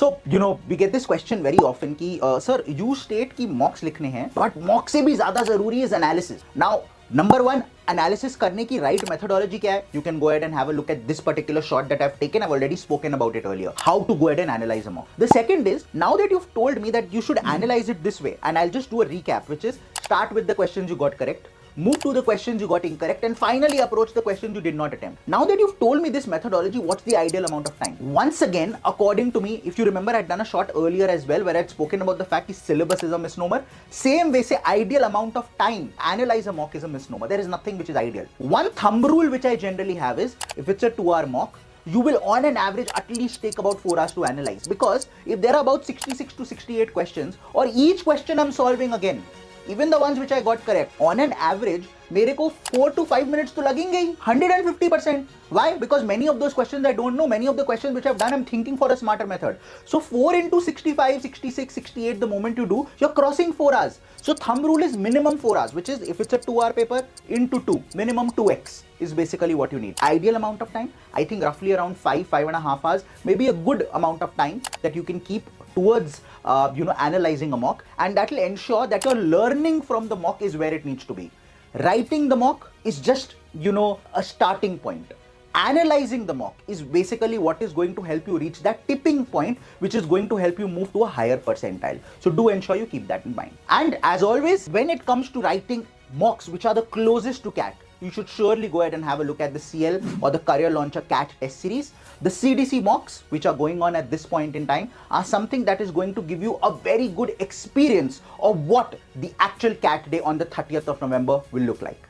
So, we get this question very often कि sir, you state कि mocks लिखने हैं, but mock से भी ज़्यादा ज़रूरी is analysis. Now, number one, analysis करने की right methodology क्या है? You can go ahead and have a look at this particular shot that I've taken. I've already spoken about it earlier. How to go ahead and analyze a mock. The second is, now that you've told me that you should analyze it this way, and I'll just do a recap, which is start with the questions you got correct, move to the questions you got incorrect, and finally approach the questions you did not attempt. Now that you've told me this methodology, what's the ideal amount of time? Once again, according to me, if you remember, I'd done a shot earlier as well where I'd spoken about the fact that syllabus is a misnomer. Same way, say ideal amount of time, analyze a mock is a misnomer. There is nothing which is ideal. One thumb rule which I generally have is, if it's a 2-hour mock, you will on an average at least take about 4 hours to analyze, because if there are about 66 to 68 questions, or each question I'm solving again, even the ones which I got correct, on an average, मेरे को 4 to 5 minutes तो लगेंगे ही, 150%. Why? Because many of those questions I don't know, many of the questions which I've done, I'm thinking for a smarter method. So 4 into 65, 66, 68, the moment you do, you're crossing 4 hours. So thumb rule is minimum 4 hours, which is if it's a 2-hour paper, into 2, minimum 2x is basically what you need. Ideal amount of time, I think roughly around 5.5 hours, maybe a good amount of time that you can keep towards analyzing a mock, and that will ensure that your learning from the mock is where it needs to be. Writing the mock is just a starting point. Analyzing the mock is basically what is going to help you reach that tipping point, which is going to help you move to a higher percentile. So do ensure you keep that in mind. And as always, when it comes to writing mocks which are the closest to CAT, you should surely go ahead and have a look at the CL or the Career Launcher CAT test series. The CDC mocks, which are going on at this point in time, are something that is going to give you a very good experience of what the actual CAT day on the 30th of November will look like.